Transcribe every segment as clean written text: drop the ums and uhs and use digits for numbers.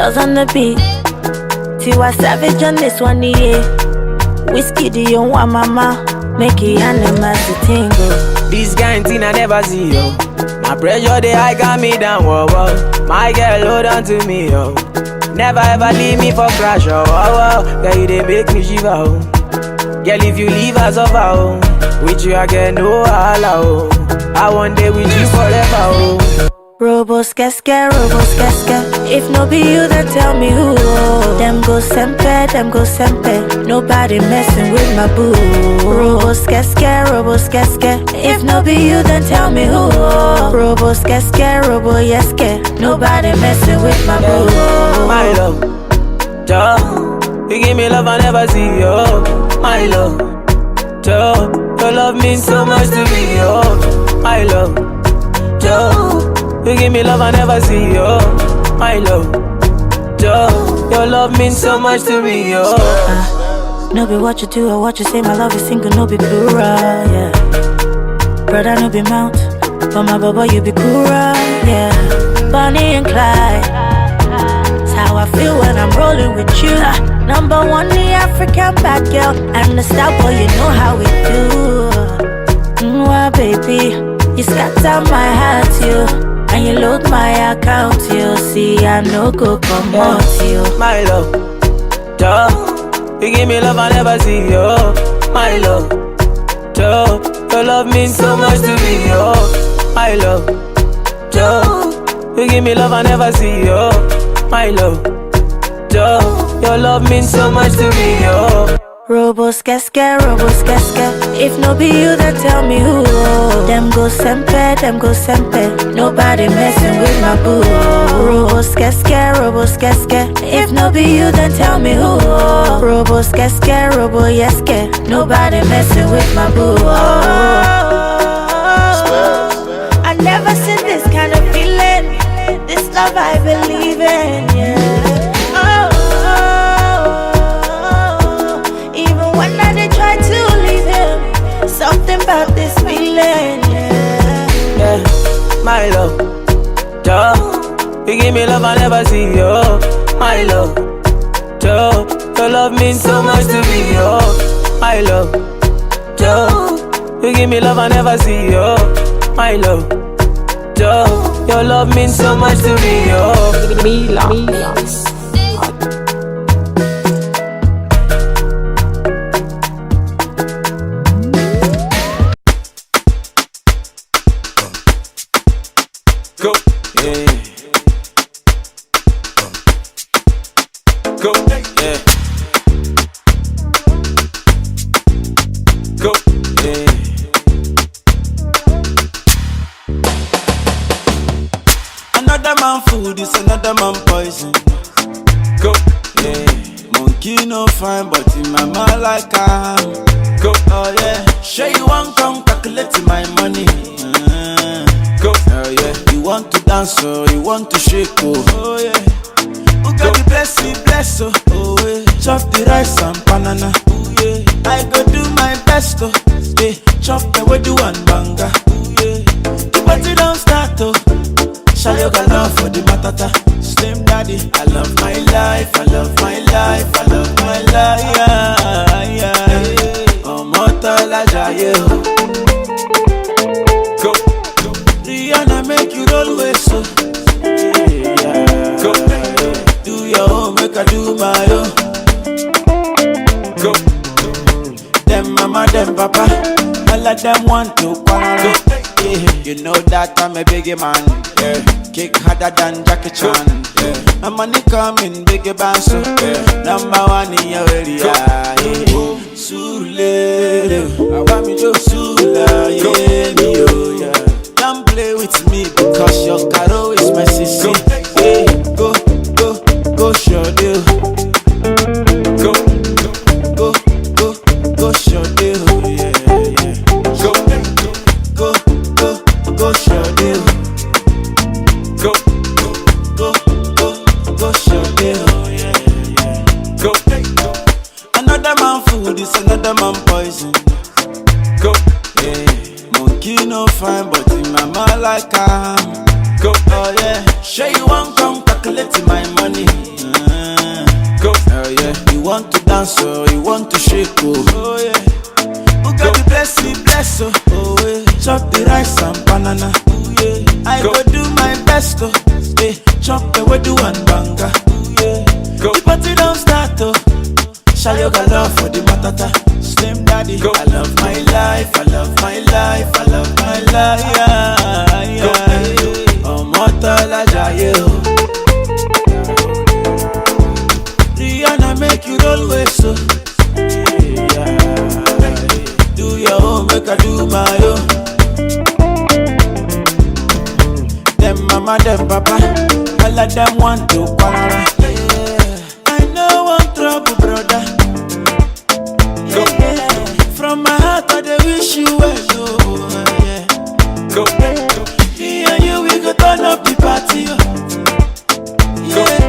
girls on the beat. Tiwa Savage on this one, yeah. Whiskey, do you want mama? Make it animals to tingle. This guy I never see, yo. My pressure, they high got me down, whoa, whoa. My girl, hold on to me, yo. Never ever leave me for crash, oh, oh, oh. Girl, you they make me shiver, oh. Girl, if you leave us over, oh. With you, I get no holla, oh. I want day with you forever, oh. Robos casca. If no be you, then tell me who. Them go sempe. Nobody messing with my boo. Robos casca. If no be you, then tell me who. Robos casca, robo yeske. Nobody messing with my boo. My love, Joe, you give me love I never see, yo. My love, Joe, your love means so much to me, yo. My love, Joe, you give me love I never see, yo. My love, Joe, your love means so much to me, yo. No be what you do or what you say, my love is single, no be plural, yeah. Brother, no be mount, but my baba, you be cooler, yeah. Bonnie and Clyde, that's how I feel when I'm rolling with you. Number one, the African bad girl, and the star boy, you know how we do. Mwah, baby, you scatter my heart, you. And you load my account, you see I no go come out, you. My love, Joe, you give me love I never see, yo. My love, Joe, your love means so much to me, yo. My love, Joe, you give me love I never see, yo. My love, Joe, your love means so much to me, yo. Robos casca. If no be you, then tell me who. Them go sempe. Nobody messing with my boo. Robos casca. If no be you, then tell me who. Robos casca, robo yeske. Nobody messing with my boo. I never seen this kind of feeling. This love I believe in, yeah. Something about this feeling, yeah. My love, Joe, you give me love I never see, yo. My love, Joe, your love means so much to me, yo. My love, Joe, you give me love I never see, yo. My love, Joe, your love means so much to me, yo. Mervellous. Go, yeah. Go, yeah. Go, yeah. Another man food is another man poison. Go, yeah. Monkey no fine, but in my mind like I'm. Go, oh yeah. Sure you want come calculate my money. Go, oh yeah. You want to dance, oh, you want to shake, oh yeah. Who got the bless, oh yeah. Chop the rice and banana, oh yeah. I go do my best, oh yeah. Chop the wedu and banga, oh yeah. The party don't start, oh. Shall you got love for the matata? Slim daddy, I love my life, I love my life, I love my life, yeah. Oh, Motala Jaye, go, Rihanna make you roll with so. Yeah. Go. Do your own, make I do my own. Go. Them mama, them papa, all of them want to quarrel. Yeah. You know that I'm a biggie man. Yeah. Kick harder than Jackie Chan. Yeah. My money coming, biggie band so. Yeah. Number one in your area. Yeah. Sule, I want me to Sula, yeah, me oh yeah. Don't play with me because your caro is my sister. Hey, go, show deal. Go, show deal. Yeah. Go, show deal. Go, show deal. Yeah. Go. Another man food is another man poison. Go, yeah. Monkey no fine, but in my mind like I'm. Go, oh yeah. Sure you want come calculate my money. want to dance, oh, you want to shake, oh yeah. Who got the bless me, bless, oh yeah. Chop the rice and banana, oh yeah. I go do my best, oh yeah. Chop the wedu and banga, oh yeah. The party don't start, oh. Shall you got love for the matata? Slim daddy, I love my life, I love my life, I love my life, yeah. Oh, Motala Jaye, Rihanna make you roll with so. Yeah. Do your own, make I do my own. Them mama, them papa, all of them want to quarrel. I know one trouble, brother. Yeah. From my heart, I dey wish you well, oh yeah. Me and you, we go turn up the party, oh. Yeah,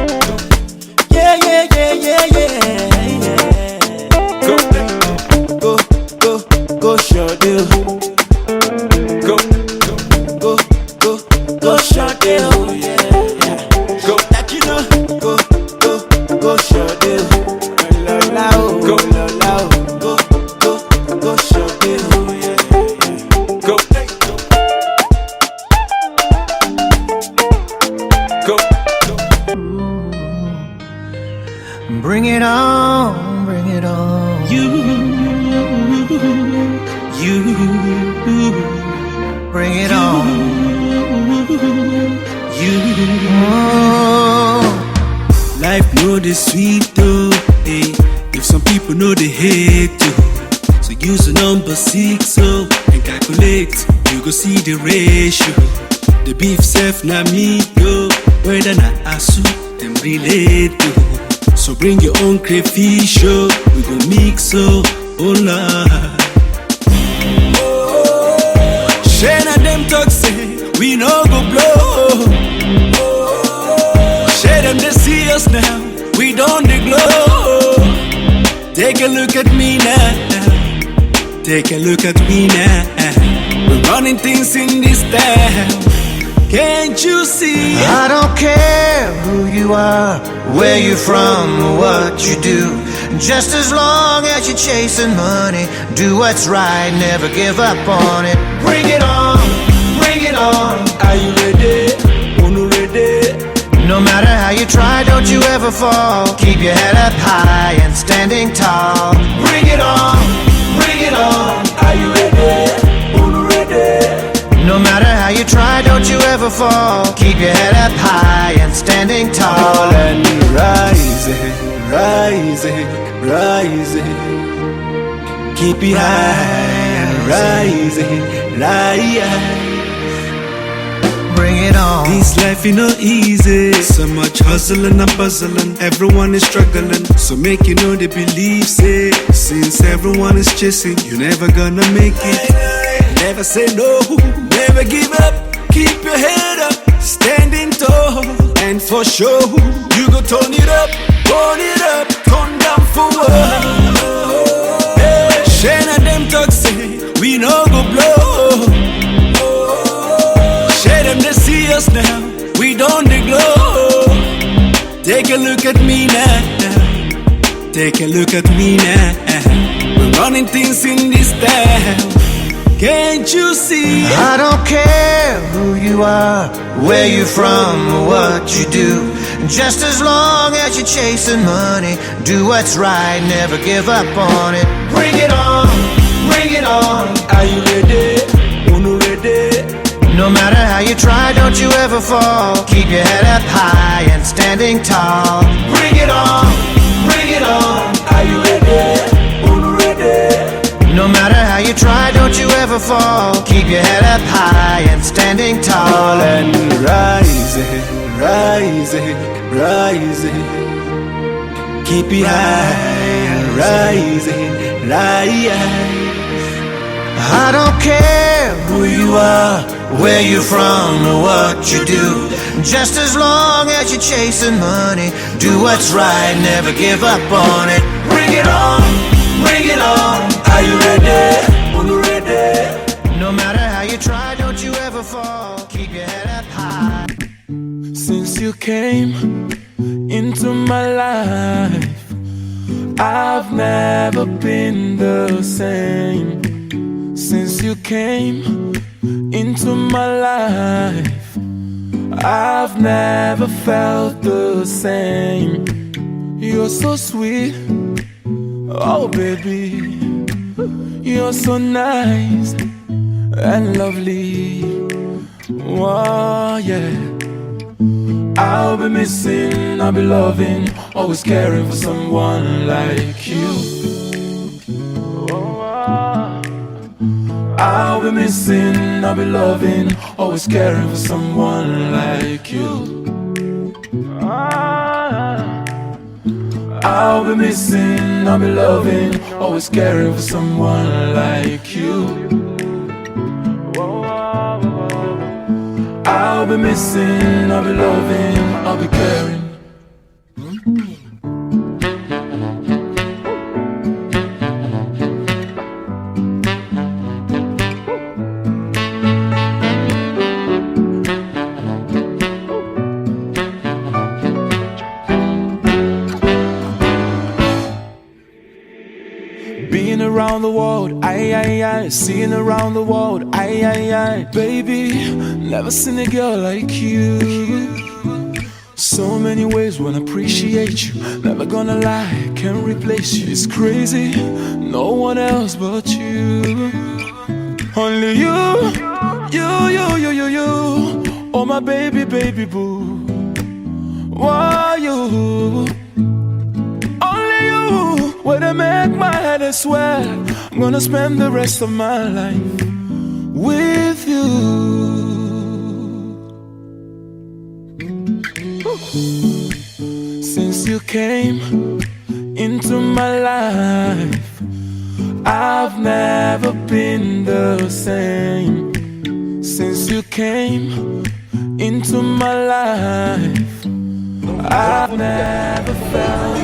go, short deal. Go, short deal, yeah. Go, like you know, go, short deal. Go, short deal, yeah. Go. Bring it on, bring it on. You, bring it on. Life know the sweet though, hey. If some people know they hate you, so use the number 6 oh, and calculate, you go see the ratio. The beef self na me yo, whether na asu, them relate to. So bring your own crayfish, oh, we go mix, oh Lord. Share na them talk say, we no go blow. Share them they see us now, we don't they glow. Take a look at me now, take a look at me now. We're running things in this town, can't you see? I don't care who you are, where you're from, or what you do. Just as long as you're chasing money, do what's right, never give up on it. Bring it on, bring it on. Are you ready? Unu ready? No matter how you try, don't you ever fall. Keep your head up high and standing tall. Bring it on, bring it on. Are you ready? Unu ready? No matter how you try, don't you ever fall. Keep your head up high and standing tall. And rising, rising, rising. Keep it high and rising, rising. Bring it on. This life is not easy. So much hustling and puzzling. Everyone is struggling. So make you know they believe, say. Since everyone is chasing, you're never gonna make it. Never say no, never give up. Keep your head up, standing tall. And for sure, you go turn it up, turn down for what? Hey, Shane and them talk say, we no go blow. Share them they see us now, we don't they glow. Take a look at me now, take a look at me now. We're running things in this town, can't you see? I don't care who you are, where you're from, or what you do. Just as long as you're chasing money, do what's right, never give up on it. Bring it on, bring it on. Are you ready? Unu ready? No matter how you try, don't you ever fall. Keep your head up high and standing tall. Bring it on, bring it on. Are you ready? Unu ready? No matter how you try, don't you ever fall. Keep your head up high and standing tall. And rising, rising, rising. Keep it high and rising, rising. I don't care who you are, where you're from, or what you do. Just as long as you're chasing money, do what's right, never give up on it. Bring it on, bring it on. Are you ready? Unu ready? No matter how you try, don't you ever fall. Keep your head up high. Since you came into my life, I've never been the same since you came into my life. I've never felt the same. You're so sweet, oh baby. You're so nice and lovely. Oh yeah. I'll be missing, I'll be loving, always caring for someone like you. I'll be missing, I'll be loving, always caring for someone like you. I'll be missing, I'll be loving, always caring for someone like you. I'll be missing, I'll be loving, I'll be caring. Being around the world, I, seeing around the world, I, baby, never seen a girl like you. So many ways wanna appreciate you, never gonna lie, can't replace you. It's crazy, no one else but you. Only you, oh my baby, baby boo. Why you? When I make my head, I swear I'm gonna spend the rest of my life with you. Since you came into my life, I've never been the same. Since you came into my life, I've never felt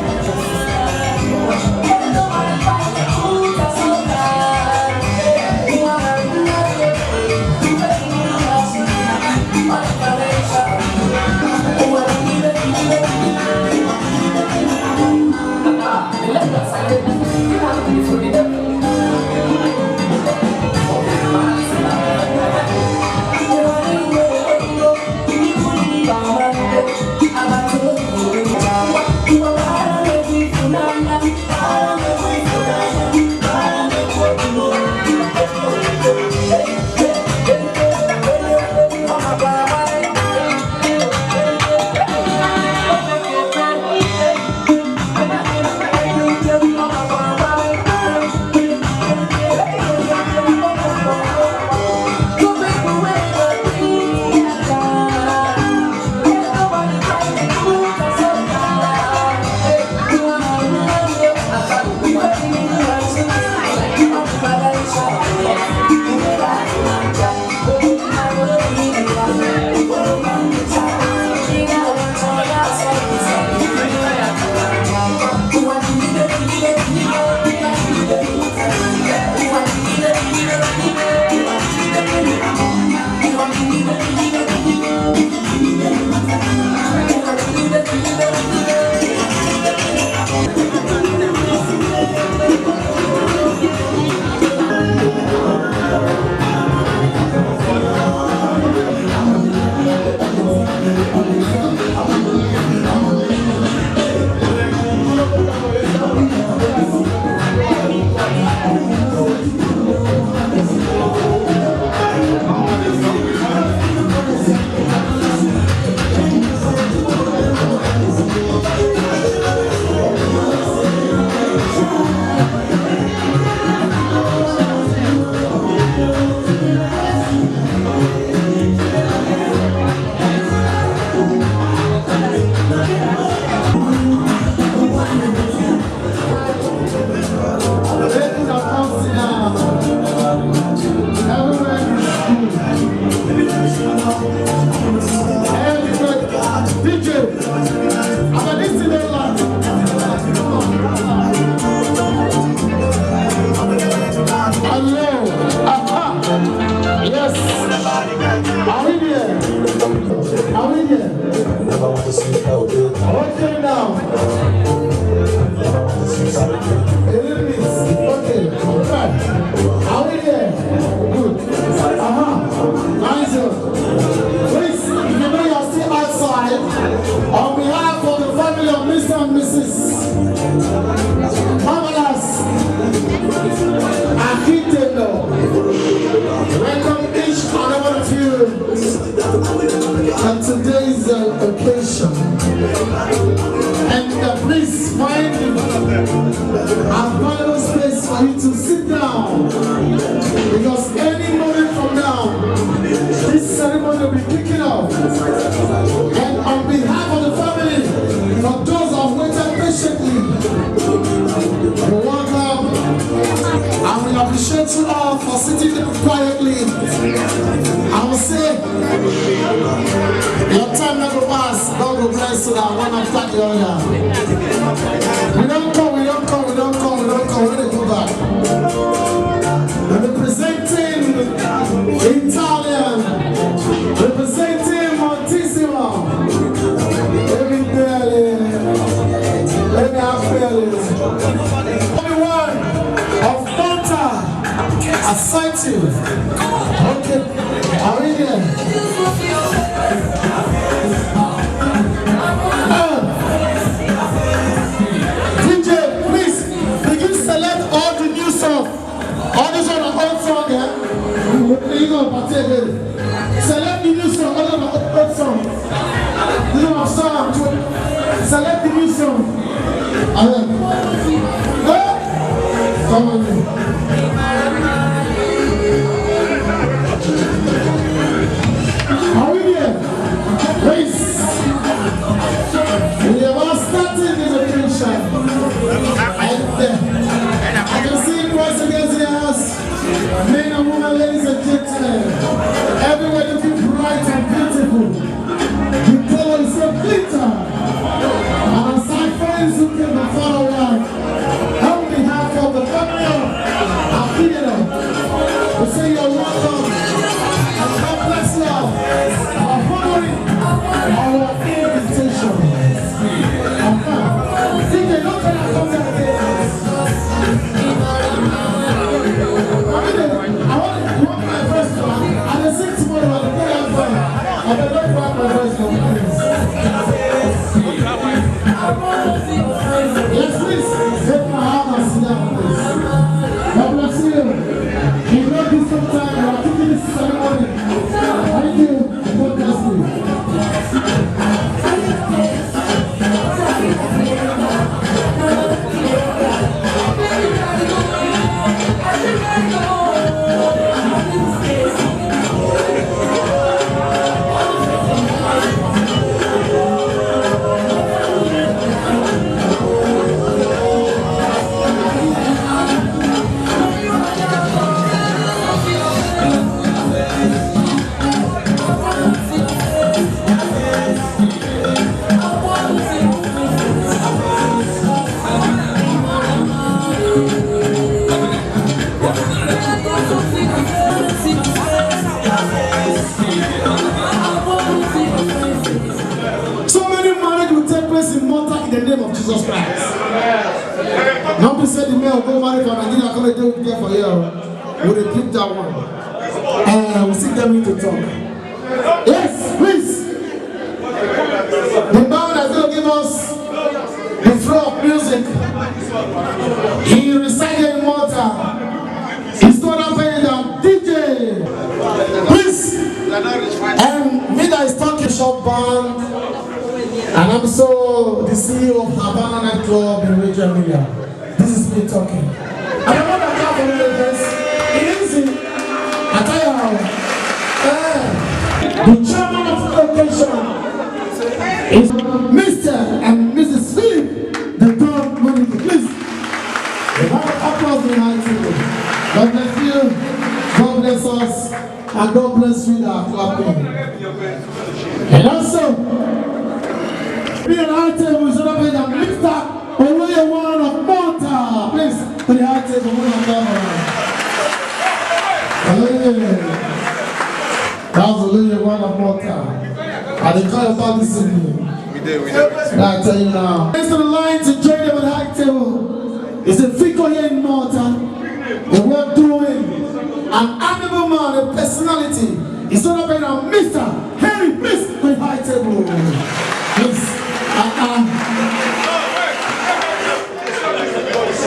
occasion. And please find a valuable space for you to sit down. Because any moment from now, this ceremony will be kicking off. And on behalf of the family, for those who have waited patiently, we welcome and we appreciate you all for sitting there quietly. I will say, your time never pass. God will bless you now, one after the other. We don't come. We're going to go back. Representing Italian, representing Montissimo. Let me have feelings. Everyone of Malta, assertive. Okay, are we here? DJ, please, begin to select all the new songs. All these are the old songs, yeah? You know, select the new song, all of the old songs. This is my song. Select the new song. Come on. Are we here? Please. We have all started this occasion. And I can see boys against the house. Men and women, ladies and gentlemen. Everywhere looking bright and beautiful. The color is so glitter. And aside friends who came from far away. On behalf of the family of Akhidenor, we say you're welcome. And God bless you all for honoring our invitation. DJ, don't try to come down here. I want my first one. And the sixth tomorrow, I'll play out fire. I will not want my first one, please. Yes, please. Take my hand and sit down, please. God bless you. You know this sometime. You are keeping this ceremony. Thank you. God bless you. Jesus Christ. Nobody said the male go marry for Nigeria, come and do it there for you. We'll repeat that one. And we'll see them to talk. Yes, please. The band is going to give us the flow of music. He resided in Malta. He's going to play the DJ. Please. And me that is talking shop band. And I'm so the CEO of Havana nightclub in Region Emilia. This is me talking. I don't know that for this. It isn't. I tell you how. The chairman of the occasion is Mr. and Mrs. Philip, the third money. Please. A round of applause behind you. God bless you. God bless us. And God bless you that are clapping. And also, be an high table, should have been a Mr. Only one of Malta. Please, to the high table, one of them. That was only one of Malta. And they call about this evening. We did. I tell you now. Next to the line to join them on the high table is a figure here in Malta. The work doing, an animal man, a personality. It's not about a Mr. Harry Miss with high table.